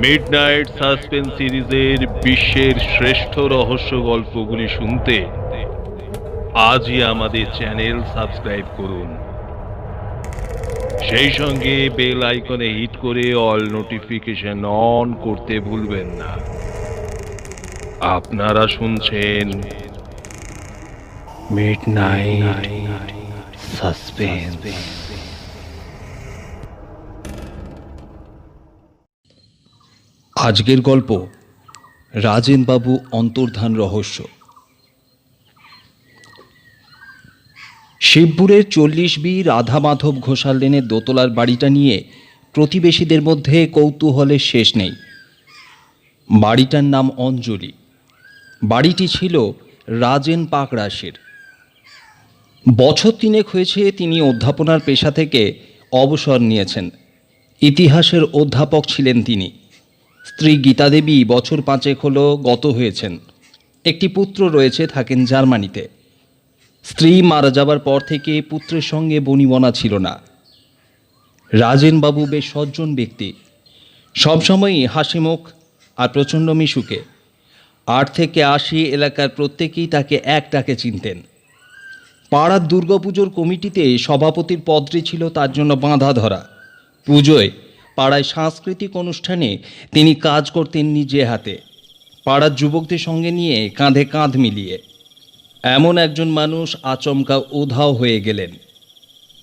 Midnight suspense সিরিজের বিশ্বের শ্রেষ্ঠ রহস্য গল্পগুলি শুনতে আজই আমাদের চ্যানেল সাবস্ক্রাইব করুন। সেই সঙ্গে বেল আইকনে হিট করে অল নোটিফিকেশন অন করতে ভুলবেন না। আপনারা শুনছেন মিডনাইট সাসপেন্স। আজকের গল্প রাজেনবাবু অন্তর্ধান রহস্য। শিবপুরের 40B রাধা মাধব ঘোষাল লেনের দোতলার বাড়িটা নিয়ে প্রতিবেশীদের মধ্যে কৌতূহলের শেষ নেই। বাড়িটার নাম অঞ্জলি। বাড়িটি ছিল রাজেন পাকরাশের। বছর 3 হয়েছে তিনি অধ্যাপনার পেশা থেকে অবসর নিয়েছেন। ইতিহাসের অধ্যাপক ছিলেন তিনি। স্ত্রী গীতা দেবী বছর 5 হলো গত হয়েছেন। একটি পুত্র রয়েছে, থাকেন জার্মানিতে। স্ত্রী মারা যাবার পর থেকে পুত্রের সঙ্গে বনিবনা ছিল না। রাজেনবাবু বেশ সজ্জন ব্যক্তি, সবসময়ই হাসিমুখ আর প্রচণ্ড মিশুকে। 8 থেকে 80 এলাকার প্রত্যেকেই তাকে এক ডাকে চিনতেন। পাড়ার দুর্গাপুজোর কমিটিতে সভাপতির পদটি ছিল তার জন্য বাঁধা ধরা। পুজোয় পাড়ায় সাংস্কৃতিক অনুষ্ঠানে তিনি কাজ করতেন নিজে হাতে, পাড়ার যুবকদের সঙ্গে নিয়ে কাঁধে কাঁধ মিলিয়ে। এমন একজন মানুষ আচমকা উধাও হয়ে গেলেন।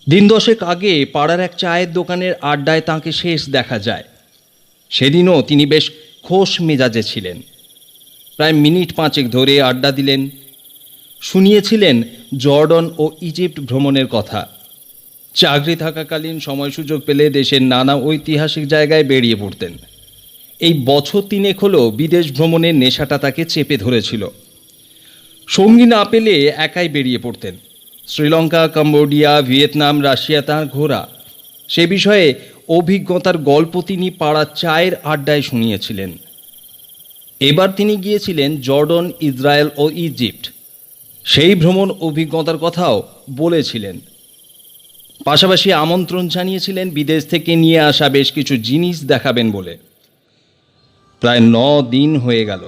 10 আগে পাড়ার এক চায়ের দোকানের আড্ডায় তাঁকে শেষ দেখা যায়। সেদিনও তিনি বেশ খোশ মেজাজে ছিলেন। প্রায় মিনিট 5 ধরে আড্ডা দিলেন। শুনিয়েছিলেন জর্ডন ও ইজিপ্ট ভ্রমণের কথা। চাকরি থাকাকালীন সময় সুযোগ পেলে দেশের নানা ঐতিহাসিক জায়গায় বেরিয়ে পড়তেন। এই বছর 3 হলো বিদেশ ভ্রমণের নেশাটা তাকে চেপে ধরেছিল। সঙ্গী না পেলে একাই বেরিয়ে পড়তেন। শ্রীলঙ্কা, কম্বোডিয়া, ভিয়েতনাম, রাশিয়া তাঁর ঘোরা। সে বিষয়ে অভিজ্ঞতার গল্প তিনি পাড়ার চায়ের আড্ডায় শুনিয়েছিলেন। এবার তিনি গিয়েছিলেন জর্ডন, ইসরায়েল ও ইজিপ্ট। সেই ভ্রমণ অভিজ্ঞতার কথাও বলেছিলেন। পাশাপাশি আমন্ত্রণ জানিয়েছিলেন বিদেশ থেকে নিয়ে আসা বেশ কিছু জিনিস দেখাবেন বলে। প্রায় 9 দিন হয়ে গেল,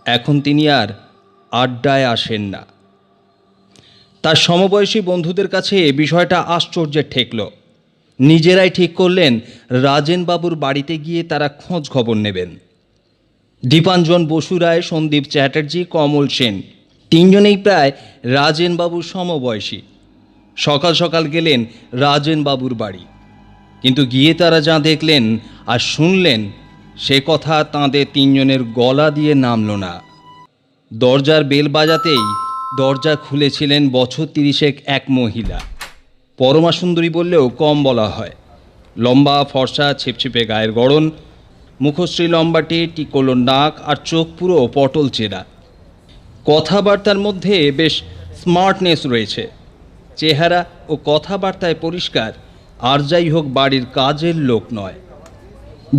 এখন তিনি আর আড্ডায় আসেন না। তার সমবয়সী বন্ধুদের কাছে বিষয়টা আশ্চর্যের ঠেকল। নিজেরাই ঠিক করলেন রাজেনবাবুর বাড়িতে গিয়ে তারা খোঁজ খবর নেবেন। দীপাঞ্জন বসু রায়, সন্দীপ চ্যাটার্জি, কমল সেন, 3 জনেই প্রায় রাজেনবাবুর সমবয়সী। সকাল সকাল গেলেন রাজেনবাবুর বাড়ি। কিন্তু গিয়ে তারা যা দেখলেন আর শুনলেন সে কথা তাঁদের 3 জনের গলা দিয়ে নামল না। দরজার বেল বাজাতেই দরজা খুলেছিলেন বছর 30 এক মহিলা। পরমা সুন্দরী বললেও কম বলা হয়। লম্বা, ফর্সা, ছিপছিপে গায়ের গড়ন, মুখশ্রী লম্বাটে, টিকলো নাক আর চোখ পুরো পটল চেরা। কথাবার্তার মধ্যে বেশ স্মার্টনেস রয়েছে। চেহারা ও কথাবার্তায় পরিষ্কার, আর যাই হোক বাড়ির কাজের লোক নয়।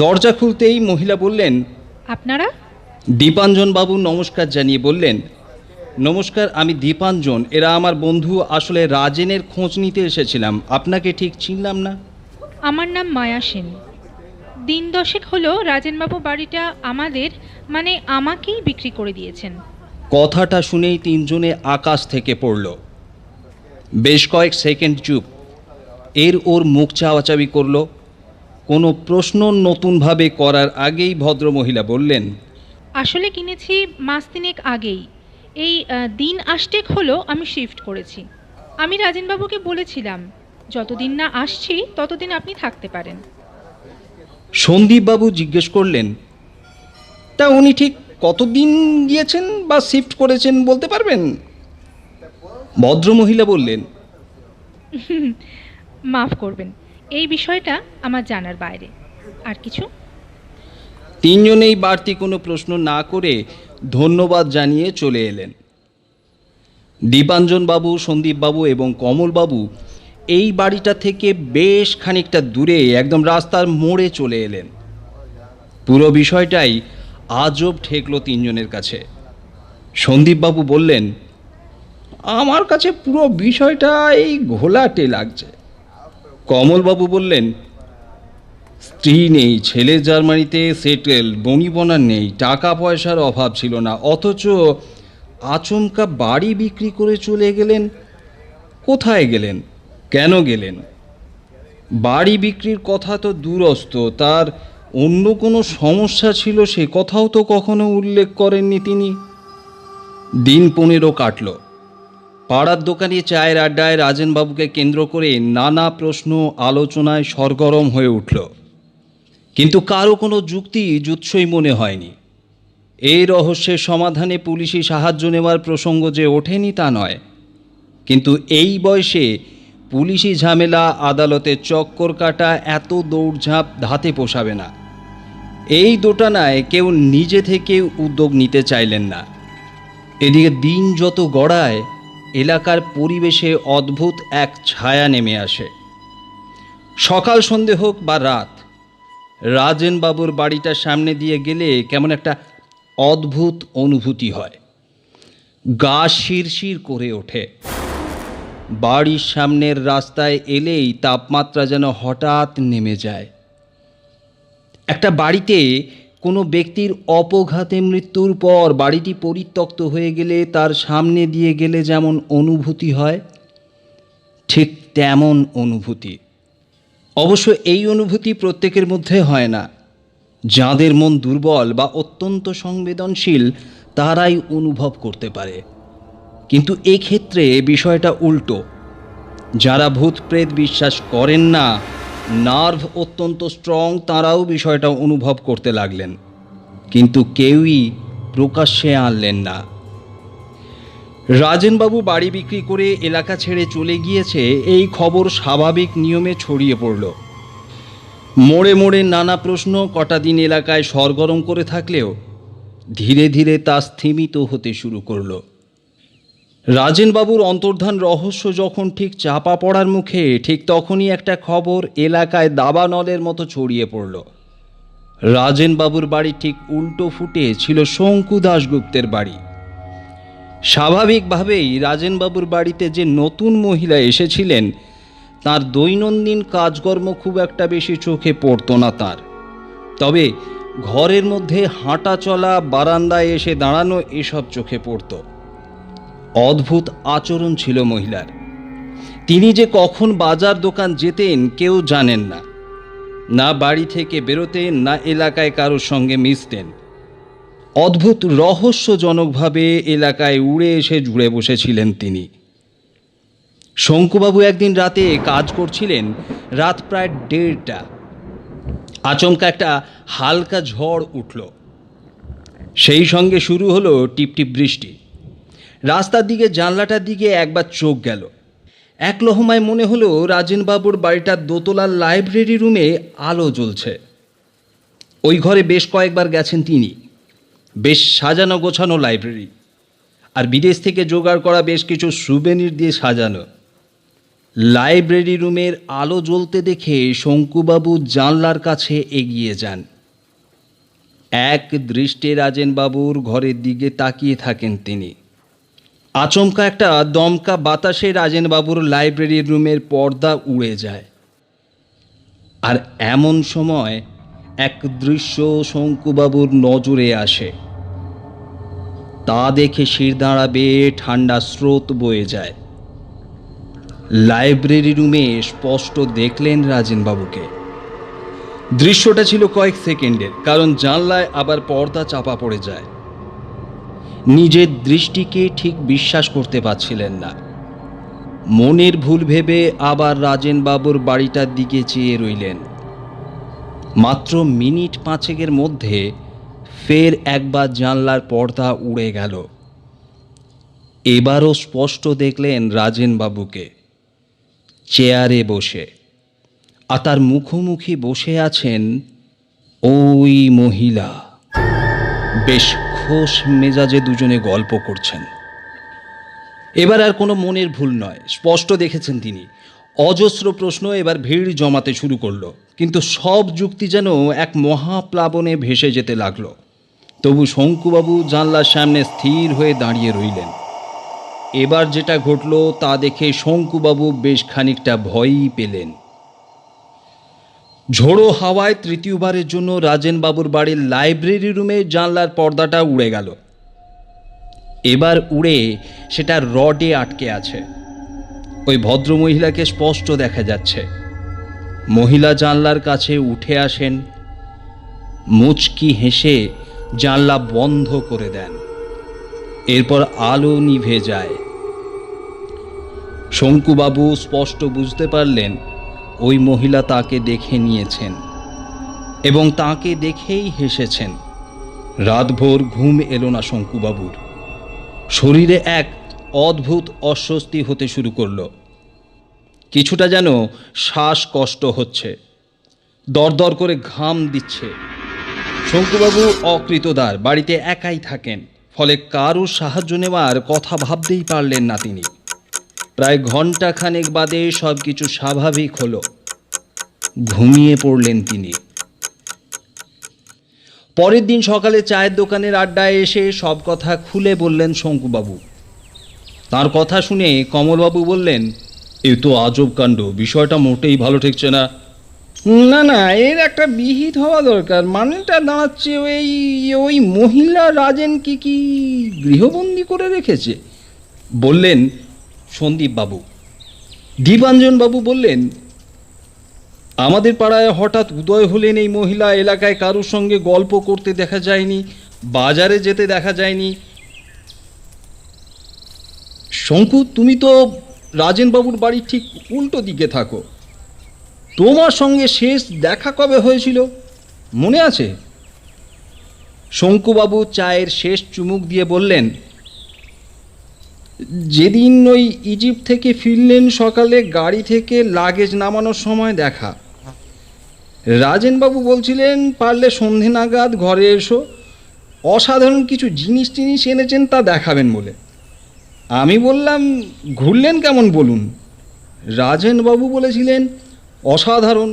দরজা খুলতেই মহিলা বললেন, আপনারা? দীপাঞ্জন বাবু নমস্কার জানিয়ে বললেন, নমস্কার, আমি দীপাঞ্জন, এরা আমার বন্ধু। আসলে রাজেনের খোঁজ নিতে এসেছিলাম, আপনাকে ঠিক চিনলাম না। আমার নাম মায়া সেন। 10 হলো রাজেনবাবু বাড়িটা আমাদের, মানে আমাকেই বিক্রি করে দিয়েছেন। কথাটা শুনেই 3 জনে আকাশ থেকে পড়ল। বেশ কয়েক সেকেন্ড চুপ। ওর মুখ চাওয়াচাবি করল। কোনো প্রশ্ন নতুনভাবে করার আগেই ভদ্রমহিলা বললেন, আসলে কিনেছি মাস 3 আগেই। এই দিন 8 হলো আমি শিফট করেছি। আমি রাজেনবাবুকে বলেছিলাম যতদিন না আসছি ততদিন আপনি থাকতে পারেন। সন্দীপবাবু জিজ্ঞেস করলেন, তা উনি ঠিক কতদিন গিয়েছেন বা শিফট করেছেন বলতে পারবেন? ভদ্রমহিলা বললেন, মাফ করবেন, এই বিষয়টা আমার জানার বাইরে। আর কিছু? 3 জনেই বাড়তি কোনো প্রশ্ন না করে ধন্যবাদ জানিয়ে চলে এলেন। দীপাঞ্জনবাবু, সন্দীপবাবু এবং কমলবাবু এই বাড়িটা থেকে বেশ খানিকটা দূরে একদম রাস্তার মোড়ে চলে এলেন। পুরো বিষয়টাই আজব ঠেকল 3 জনের কাছে। সন্দীপবাবু বললেন, আমার কাছে পুরো বিষয়টা এই ঘোলাটে লাগছে। কমলবাবু বললেন, স্ত্রী নেই, ছেলে জার্মানিতে সেটেল, বনিবনা নেই, টাকা পয়সার অভাব ছিল না, অথচ আচমকা বাড়ি বিক্রি করে চলে গেলেন। কোথায় গেলেন? কেন গেলেন? বাড়ি বিক্রির কথা তো দূরস্থ, তার অন্য কোনো সমস্যা ছিল সে কথাও তো কখনো উল্লেখ করেননি তিনি। দিন 15 কাটল। পাড়ার দোকানে চায়ের আড্ডায় রাজেনবাবুকে কেন্দ্র করে নানা প্রশ্ন আলোচনায় সরগরম হয়ে উঠল, কিন্তু কারো কোনো যুক্তি জুৎসই মনে হয়নি। এই রহস্যের সমাধানে পুলিশি সাহায্য নেওয়ার প্রসঙ্গ যে ওঠেনি তা নয়, কিন্তু এই বয়সে পুলিশি ঝামেলা, আদালতে চক্কর কাটা, এত দৌড়ঝাঁপ ধাতে পোষাবে না। এই দোটানায় কেউ নিজে থেকে উদ্যোগ নিতে চাইলেন না। এদিকে দিন যত গড়ায় এলাকার পরিবেশে অদ্ভুত এক ছায়া নেমে আসে। সকাল সন্ধে হোক বা রাত, রাজেনবাবুর বাড়িটার সামনে দিয়ে গেলে কেমন একটা অদ্ভুত অনুভূতি হয়, গা শিরশির করে ওঠে। বাড়ির সামনের রাস্তায় এলেই তাপমাত্রা যেন হঠাৎ নেমে যায়। একটা বাড়িতে কোনো ব্যক্তির অপঘাতে মৃত্যুর পর বাড়িটি পরিত্যক্ত হয়ে গেলে তার সামনে দিয়ে গেলে যেমন অনুভূতি হয়, ঠিক তেমন অনুভূতি। অবশ্য এই অনুভূতি প্রত্যেকের মধ্যে হয় না। যাদের মন দুর্বল বা অত্যন্ত সংবেদনশীল তারাই অনুভব করতে পারে। কিন্তু এক্ষেত্রে বিষয়টা উল্টো। যারা ভূত প্রেত বিশ্বাস করেন না, নার্ভ অত্যন্ত স্ট্রং, তারাও বিষয়টা অনুভব করতে লাগলেন, কিন্তু কেউই প্রকাশ্যে আনলেন না। রাজেনবাবু বাড়ি বিক্রি করে এলাকা ছেড়ে চলে গিয়েছে, এই খবর স্বাভাবিক নিয়মে ছড়িয়ে পড়ল। মোড়ে মোড়ে নানা প্রশ্ন কটা দিন এলাকায় সরগরম করে থাকলেও ধীরে ধীরে তা স্থিমিত হতে শুরু করল। রাজেনবাবুর অন্তর্ধান রহস্য যখন ঠিক চাপা পড়ার মুখে, ঠিক তখনই একটা খবর এলাকায় দাবানলের মতো ছড়িয়ে পড়ল। রাজেনবাবুর বাড়ি ঠিক উল্টো ফুটে ছিল শঙ্কু দাশগুপ্তের বাড়ি। স্বাভাবিকভাবেই রাজেনবাবুর বাড়িতে যে নতুন মহিলা এসেছিলেন তার দৈনন্দিন কাজকর্ম খুব একটা বেশি চোখে পড়তো না তার। তবে ঘরের মধ্যে হাঁটা চলা, বারান্দায় এসে দাঁড়ানো, এসব চোখে পড়ত। অদ্ভুত আচরণ ছিল মহিলার। তিনি যে কখন বাজার দোকান যেতেন কেউ জানেন না, না বাড়ি থেকে বেরোতেন, না এলাকায় কারোর সঙ্গে মিশতেন। অদ্ভুত রহস্যজনকভাবে এলাকায় উড়ে এসে জুড়ে বসেছিলেন তিনি। শঙ্কুবাবু একদিন রাতে কাজ করছিলেন, রাত প্রায় 1:30। আচমকা একটা হালকা ঝড় উঠল, সেই সঙ্গে শুরু হলো টিপটিপ বৃষ্টি। রাস্তার দিকে, জানলাটার দিকে একবার চোখ গেল। এক লহমায় মনে হলো রাজেনবাবুর বাড়িটার দোতলার লাইব্রেরি রুমে আলো জ্বলছে। ওই ঘরে বেশ কয়েকবার গেছেন তিনি। বেশ সাজানো গোছানো লাইব্রেরি, আর বিদেশ থেকে জোগাড় করা বেশ কিছু সুবেনির দিয়ে সাজানো। লাইব্রেরি রুমের আলো জ্বলতে দেখে শঙ্কুবাবু জানলার কাছে এগিয়ে যান। এক দৃষ্টে রাজেনবাবুর ঘরের দিকে তাকিয়ে থাকেন তিনি। আচমকা একটা দমকা বাতাসে রাজেনবাবুর লাইব্রেরি রুমের পর্দা উড়ে যায়, আর এমন সময় এক দৃশ্য শঙ্কুবাবুর নজরে আসে। তা দেখে শিরদাঁড়া বেয়ে ঠান্ডা স্রোত বয়ে যায়। লাইব্রেরি রুমে স্পষ্ট দেখলেন রাজেনবাবুকে। দৃশ্যটা ছিল কয়েক সেকেন্ডের, কারণ জানলায় আবার পর্দা চাপা পড়ে যায়। নিজের দৃষ্টিকে ঠিক বিশ্বাস করতে পারছিলেন না। মনের ভুল ভেবে আবার রাজেনবাবুর বাড়িটার দিকে চেয়ে রইলেন। মাত্র মিনিট 5 মধ্যে ফের একবার জানলার পর্দা উড়ে গেল। এবারও স্পষ্ট দেখলেন রাজেনবাবুকে চেয়ারে বসে, আর তার মুখোমুখি বসে আছেন ওই মহিলা। বেশ খোশ মেজাজে দুজনে গল্প করছেন। এবার আর কোনো মনের ভুল নয়, স্পষ্ট দেখেছেন তিনি। অজস্র প্রশ্ন এবার ভিড় জমাতে শুরু করলো, কিন্তু সব যুক্তি যেন এক মহাপ্লাবনে ভেসে যেতে লাগলো। তবু শঙ্কুবাবু জানলার সামনে স্থির হয়ে দাঁড়িয়ে রইলেন। এবার যেটা ঘটল তা দেখে শঙ্কুবাবু বেশ খানিকটা ভয়ই পেলেন। ঝোড়ো হাওয়ায় তৃতীয়বারের জন্য রাজেনবাবুর বাড়ির লাইব্রেরি রুমে জানলার পর্দাটা উড়ে গেল। এবার উড়ে সেটা রডে আটকে আছে। ওই ভদ্রমহিলাকে স্পষ্ট দেখা যাচ্ছে। মহিলা জানলার কাছে উঠে আসেন, মুচকি হেসে জানলা বন্ধ করে দেন। এরপর আলো নিভে যায়। শঙ্কুবাবু স্পষ্ট বুঝতে পারলেন ওই মহিলা তাকে দেখে নিয়েছেন এবং তাকে দেখেই হেসেছেন। রাতভর ঘুম এলো না শঙ্কুবাবুর। শরীরে এক অদ্ভুত অস্বস্তি হতে শুরু করলো। কিছুটা যেন শ্বাসকষ্ট হচ্ছে, দরদর করে ঘাম দিচ্ছে। শঙ্কুবাবু অকৃতদার, বাড়িতে একাই থাকেন, ফলে কারোর সাহায্য নেওয়ার কথা ভাবতেই পারলেন না তিনি। প্রায় ঘণ্টাখানেক বাদে সব কিছু স্বাভাবিক হলো। ঘুমিয়ে পড়লেন তিনি। পরের দিন সকালে চায়ের দোকানের আড্ডায় এসে সব কথা খুলে বললেন শঙ্কুবাবু। তার কথা শুনে কমলবাবু বললেন, এ তো আজব কাণ্ড, বিষয়টা মোটেই ভালো ঠেকছে না। না না, এর একটা বিহিত হওয়া দরকার। মানেটা দাঁড়াচ্ছে ওই ওই মহিলা রাজেনকে কি গৃহবন্দী করে রেখেছে? বললেন সন্দীপবাবু। দীপাঞ্জনবাবু বললেন, আমাদের পাড়ায় হঠাৎ উদয় হলেন এই মহিলা। এলাকায় কারোর সঙ্গে গল্প করতে দেখা যায়নি, বাজারে যেতে দেখা যায়নি। শঙ্কু, তুমি তো রাজেনবাবুর বাড়ির ঠিক উল্টো দিকে থাকো। তোমার সঙ্গে শেষ দেখা কবে হয়েছিল মনে আছে? শঙ্কুবাবু চায়ের শেষ চুমুক দিয়ে বললেন, যেদিন ওই ইজিপ্ট থেকে ফিরলেন সকালে, গাড়ি থেকে লাগেজ নামানোর সময় দেখা। রাজেনবাবু বলছিলেন পারলে সন্ধে নাগাদ ঘরে এসো, অসাধারণ কিছু জিনিস টিনিস এনেছেন তা দেখাবেন বলে। আমি বললাম, ঘুরলেন কেমন বলুন? রাজেনবাবু বলেছিলেন, অসাধারণ।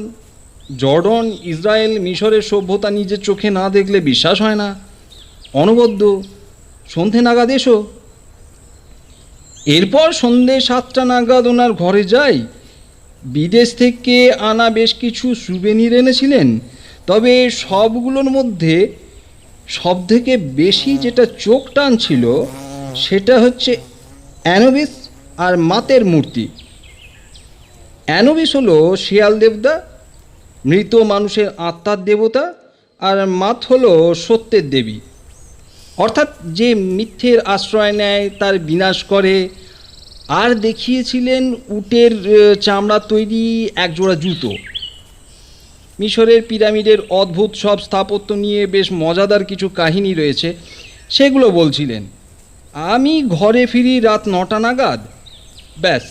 জর্ডন, ইসরায়েল, মিশরের সভ্যতা নিজের চোখে না দেখলে বিশ্বাস হয় না। অনবদ্য, সন্ধে নাগাদ এসো। এরপর সন্ধে 7টা নাগাদ ওনার ঘরে যাই। বিদেশ থেকে আনা বেশ কিছু সুবেনির এনেছিলেন, তবে সবগুলোর মধ্যে সবথেকে বেশি যেটা চোখ টানছিল সেটা হচ্ছে অ্যানোবিস আর মাতের মূর্তি। অ্যানোবিস হলো শিয়াল দেবতা, মৃত মানুষের আত্মার দেবতা, আর মাত হলো সত্যের দেবী, অর্থাৎ যে মিথ্যের আশ্রয় নেয় তার বিনাশ করে। আর দেখিয়েছিলেন উটের চামড়া তৈরি একজোড়া জুতো। মিশরের পিরামিডের অদ্ভুত সব স্থাপত্য নিয়ে বেশ মজাদার কিছু কাহিনী রয়েছে, সেগুলো বলছিলেন। আমি ঘরে ফিরি রাত 9টা নাগাদ। ব্যাস,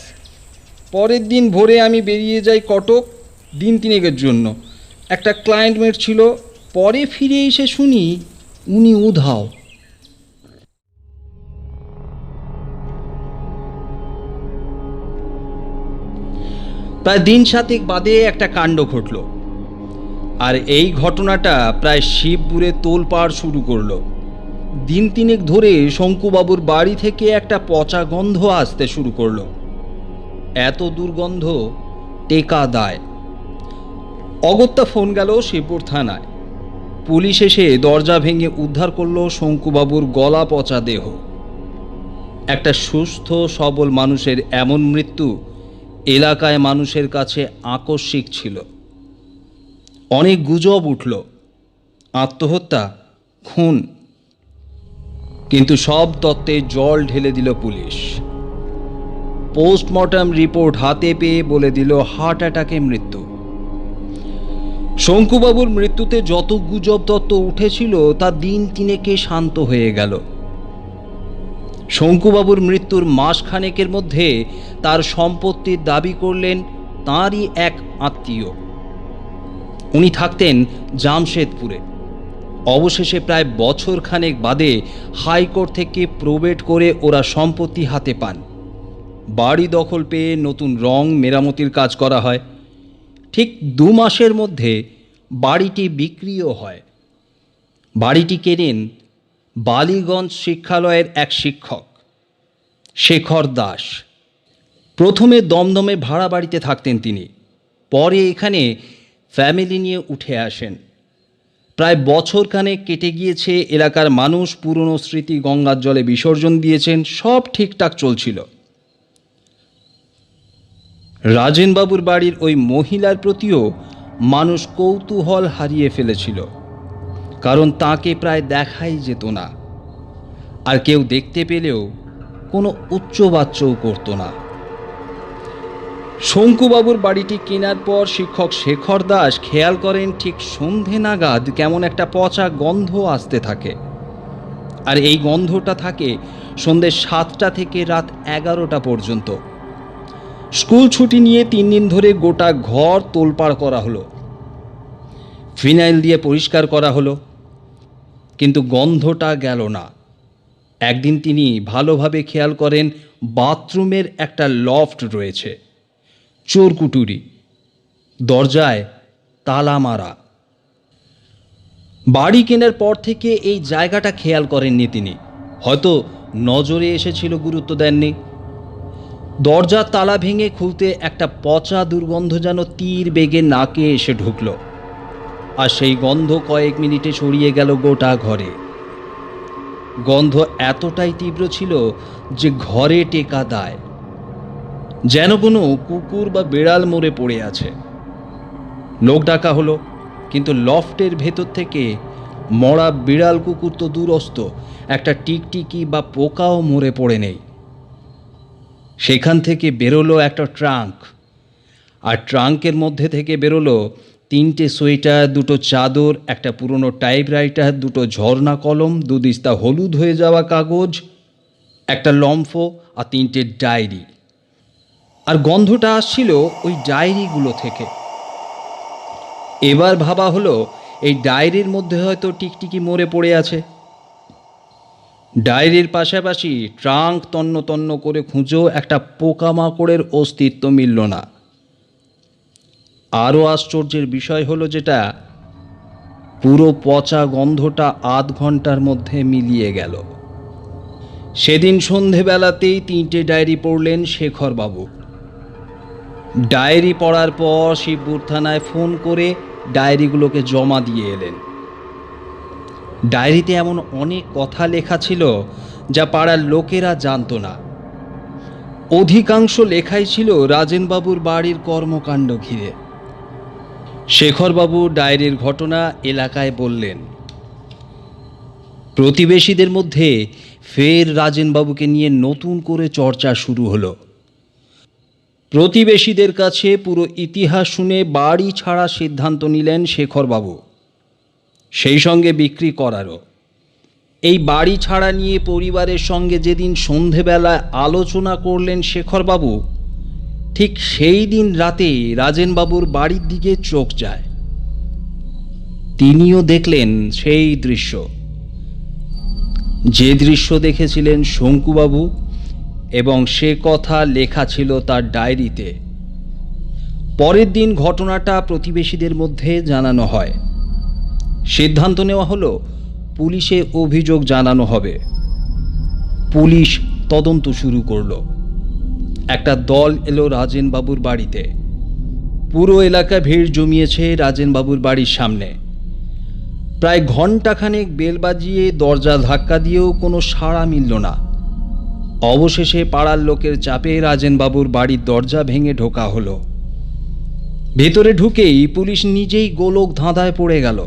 পরের দিন ভোরে আমি বেরিয়ে যাই কটক দিন 3 জন্য। একটা ক্লায়েন্ট মেট ছিল। পরে ফিরে এসে শুনি উনি উধাও। প্রায় দিন 7 বাদে একটা কাণ্ড ঘটল, আর এই ঘটনাটা প্রায় শিবপুরে তোলপাড় শুরু করলো। দিন 3 ধরে শঙ্কুবাবুর বাড়ি থেকে একটা পচা গন্ধ আসতে শুরু করলো। এত দুর্গন্ধ টেকা দায়। অগত্যা ফোন গেল শিবপুর থানায়। পুলিশ এসে দরজা ভেঙে উদ্ধার করলো শঙ্কুবাবুর গলা পচা দেহ। একটা সুস্থ সবল মানুষের এমন মৃত্যু এলাকায় মানুষের কাছে আকস্মিক ছিল। অনেক গুজব উঠল, আত্মহত্যা, খুন, কিন্তু সব তত্ত্বে জল ঢেলে দিল পুলিশ। পোস্টমর্টম রিপোর্ট হাতে পেয়ে বলে দিল হার্ট অ্যাটাকে মৃত্যু। শঙ্কুবাবুর মৃত্যুতে যত গুজব তত্ত্ব উঠেছিল তা দিন 3 শান্ত হয়ে গেল। শঙ্কুবাবুর মৃত্যুর মাসখানেকের মধ্যে তার সম্পত্তির দাবি করলেন তাঁরই এক আত্মীয়। উনি থাকতেন জামশেদপুরে। অবশেষে প্রায় বছরখানেক বাদে হাইকোর্ট থেকে প্রবেট করে ওরা সম্পত্তি হাতে পান। বাড়ি দখল পেয়ে নতুন রং মেরামতির কাজ করা হয়। ঠিক 2 মাসের মধ্যে বাড়িটি বিক্রিও হয়। বাড়িটি কেনেন বালিগঞ্জ শিক্ষালয়ের এক শিক্ষক, শেখর দাস। প্রথমে দমদমে ভাড়া বাড়িতে থাকতেন তিনি। পরে এখানে ফ্যামিলি নিয়ে উঠে আসেন। প্রায় বছরখানেক কেটে গিয়েছে, এলাকার মানুষ পুরনো স্মৃতি গঙ্গার জলে বিসর্জন দিয়েছেন, সব ঠিকঠাক চলছিল। রাজেনবাবুর বাড়ির ওই মহিলার প্রতিও মানুষ কৌতূহল হারিয়ে ফেলেছিল, কারণ তাকে প্রায় দেখাই যেত না, আর কেউ দেখতে পেলেও কোনো উচ্চবাচ্যও করত না। শঙ্কুবাবুর বাড়িটি কেনার পর শিক্ষক শেখর দাস খেয়াল করেন ঠিক সন্ধে নাগাদ কেমন একটা পচা গন্ধ আসতে থাকে, আর এই গন্ধটা থাকে সন্ধে 7টা থেকে রাত 11টা পর্যন্ত। স্কুল ছুটি নিয়ে 3 দিন ধরে গোটা ঘর তোলপাড় করা হলো, ফিনাইল দিয়ে পরিষ্কার করা হলো, কিন্তু গন্ধটা গেল না। একদিন তিনি ভালোভাবে খেয়াল করেন বাথরুমের একটা লফট রয়েছে, চোরকুটুরি, দরজায় তালা মারা। বাড়ি কেনার পর থেকে এই জায়গাটা খেয়াল করেননি তিনি, হয়তো নজরে এসেছিল, গুরুত্ব দেননি। দরজার তালা ভেঙে খুলতে একটা পচা দুর্গন্ধ যেন তীর বেগে নাকে এসে ঢুকল, আর সেই গন্ধ কয়েক মিনিটে ছড়িয়ে গেল গোটা ঘরে। গন্ধ এতটাই তীব্র ছিল যে ঘরে টেকা দায়, যেন কোনো কুকুর বা বেড়াল মরে পড়ে আছে। লোক ডাকা হলো, কিন্তু লফটের ভেতর থেকে মরা বিড়াল কুকুর তো দূরস্থ, একটা টিকটিকি বা পোকাও মরে পড়ে নেই। সেখান থেকে বেরোলো একটা ট্রাঙ্ক, আর ট্রাঙ্কের মধ্যে থেকে বেরোলো 3টে সোয়েটার, 2টো চাদর, একটা পুরনো টাইপরাইটার, 2টো ঝর্ণা কলম, 2 দিস্তা হলুদ হয়ে যাওয়া কাগজ, একটা লম্ফ আর 3টে ডায়েরি। আর গন্ধটা আসছিল ওই ডায়েরিগুলো থেকে। এবার ভাবা হলো এই ডায়েরির মধ্যে হয়তো টিকটিকি মরে পড়ে আছে। ডায়েরির পাশাপাশি ট্রাঙ্ক তন্ন তন্ন করে খুঁজেও একটা পোকামাকড়ের অস্তিত্ব মিলল না। আরও আশ্চর্যের বিষয় হলো যেটা, পুরো পচা গন্ধটা আধ ঘন্টার মধ্যে মিলিয়ে গেল। সেদিন সন্ধেবেলাতেই 3টে ডায়েরি পড়লেন শেখরবাবু। ডায়েরি পড়ার পর শিবপুর থানায় ফোন করে ডায়েরিগুলোকে জমা দিয়ে এলেন। ডায়েরিতে এমন অনেক কথা লেখা ছিল যা পাড়ার লোকেরা জানতো না। অধিকাংশ লেখাই ছিল রাজেনবাবুর বাড়ির কর্মকাণ্ড ঘিরে। শেখরবাবু ডায়েরির ঘটনা এলাকায় বললেন। প্রতিবেশীদের মধ্যে ফের রাজেনবাবুকে নিয়ে নতুন করে চর্চা শুরু হলো। প্রতিবেশীদের কাছে পুরো ইতিহাস শুনে বাড়ি ছাড়ার সিদ্ধান্ত নিলেন শেখরবাবু, সেই সঙ্গে বিক্রি করারও। এই বাড়ি ছাড়া নিয়ে পরিবারের সঙ্গে যেদিন সন্ধেবেলায় আলোচনা করলেন শেখরবাবু, ঠিক সেই দিন রাতে রাজেনবাবুর বাড়ির দিকে চোখ যায়। তিনিও দেখলেন সেই দৃশ্য, যে দৃশ্য দেখেছিলেন শঙ্কুবাবু, এবং সে কথা লেখা ছিল তার ডায়েরিতে। পরের দিন ঘটনাটা প্রতিবেশীদের মধ্যে জানানো হয়। সিদ্ধান্ত নেওয়া হলো পুলিশে অভিযোগ জানানো হবে। পুলিশ তদন্ত শুরু করলো। একটা দল এলো রাজেনবাবুর বাড়িতে। পুরো এলাকা ভিড় জমিয়েছে রাজেনবাবুর বাড়ির সামনে। প্রায় ঘণ্টাখানেক বেল বাজিয়ে দরজা ধাক্কা দিয়েও কোনো সাড়া মিলল না। অবশেষে পাড়ার লোকের চাপে রাজেনবাবুর বাড়ির দরজা ভেঙে ঢোকা হলো। ভেতরে ঢুকেই পুলিশ নিজেই গোলক ধাঁধায় পড়ে গেল।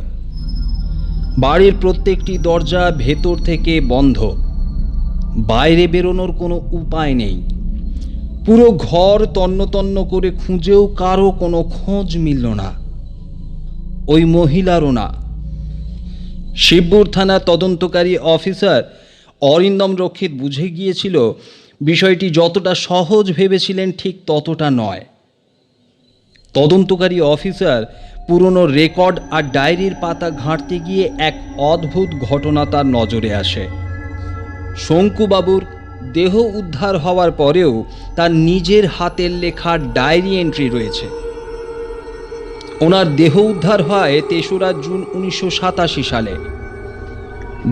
বাড়ির প্রত্যেকটি দরজা ভেতর থেকে বন্ধ, বাইরে বেরোনোর কোনো উপায় নেই। পুরো ঘর তন্ন তন্ন করে খুঁজেও কারো কোনো খোঁজ মিলল না, ওই মহিলারও না। শিবপুর থানার তদন্তকারী অফিসার অরিন্দম রক্ষিত বুঝে গিয়েছিল বিষয়টি যতটা সহজ ভেবেছিলেন ঠিক ততটা নয়। তদন্তকারী অফিসার পুরনো রেকর্ড আর ডায়েরির পাতা ঘাঁটতে গিয়ে এক অদ্ভুত ঘটনা তার নজরে আসে। শঙ্কুবাবুর দেহ উদ্ধার হওয়ার পরেও তার নিজের হাতের লেখা ডায়েরি এন্ট্রি রয়েছে। ওনার দেহ উদ্ধার হয় ৩রা জুন ১৯৮৭ সালে।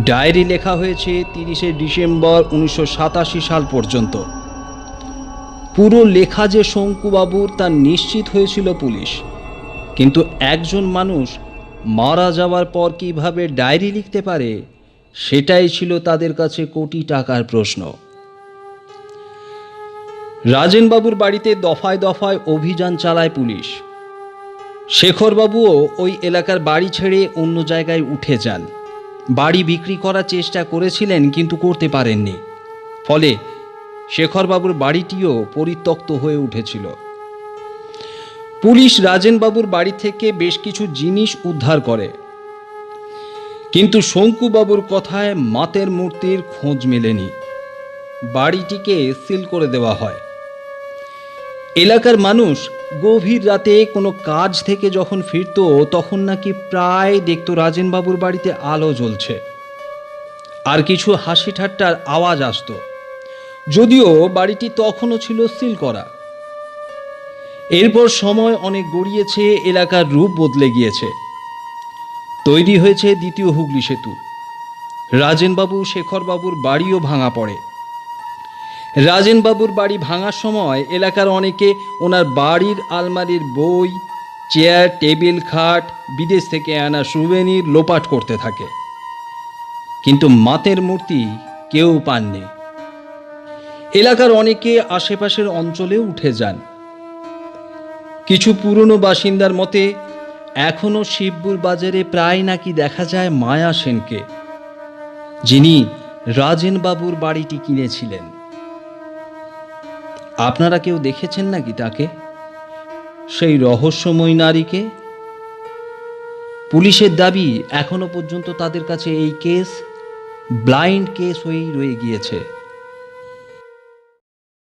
ডায়েরি লেখা হয়েছে ৩০শে ডিসেম্বর ১৯৮৭ সাল পর্যন্ত। পুরো লেখা যে শঙ্কুবাবুর তা নিশ্চিত হয়েছিল পুলিশ। কিন্তু একজন মানুষ মারা যাওয়ার পর কিভাবে ডায়েরি লিখতে পারে, সেটাই ছিল তাদের কাছে কোটি টাকার প্রশ্ন। রাজেনবাবুর বাড়িতে দফায় দফায় অভিযান চালায় পুলিশ। শেখরবাবুও ওই এলাকার বাড়ি ছেড়ে অন্য জায়গায় উঠে যান। বাড়ি বিক্রি করার চেষ্টা করেছিলেন, কিন্তু করতে পারেননি। ফলে শেখরবাবুর বাড়িটিও পরিত্যক্ত হয়ে উঠেছিল। পুলিশ রাজেনবাবুর বাড়ি থেকে বেশ কিছু জিনিস উদ্ধার করে, কিন্তু শঙ্কুবাবুর কথায় মাতের মূর্তির খোঁজ মেলেনি। বাড়িটিকে সিল করে দেওয়া হয়। এলাকার মানুষ গভীর রাতে কোনো কাজ থেকে যখন ফিরত, তখন নাকি প্রায় দেখত রাজেনবাবুর বাড়িতে আলো জ্বলছে আর কিছু হাসি ঠাট্টার আওয়াজ আসত, যদিও বাড়িটি তখনও ছিল সিল করা। এরপর সময় অনেক গড়িয়েছে, এলাকার রূপ বদলে গিয়েছে। তৈরি হয়েছে দ্বিতীয় হুগলি সেতু। রাজেনবাবু শেখরবাবুর বাড়িও ভাঙা পড়ে। রাজেনবাবুর বাড়ি ভাঙার সময় এলাকার অনেকে ওনার বাড়ির আলমারির বই, চেয়ার, টেবিল, খাট, বিদেশ থেকে আনা সুভেনির লোপাট করতে থাকে, কিন্তু মাতের মূর্তি কেউ পাননি। এলাকার অনেকে আশেপাশের অঞ্চলে উঠে যান। কিছু পুরনো বাসিন্দার মতে এখনও শিবপুর বাজারে প্রায় নাকি দেখা যায় মায়া সেনকে, যিনি রাজেনবাবুর বাড়িটি কিনেছিলেন। আপনারা কেউ দেখেছেন নাকি তাকে, সেই রহস্যময় নারীকে? পুলিশের দাবি এখনো পর্যন্ত তাদের কাছে এই কেস ব্লাইন্ড কেস হয়েই রয়ে গিয়েছে।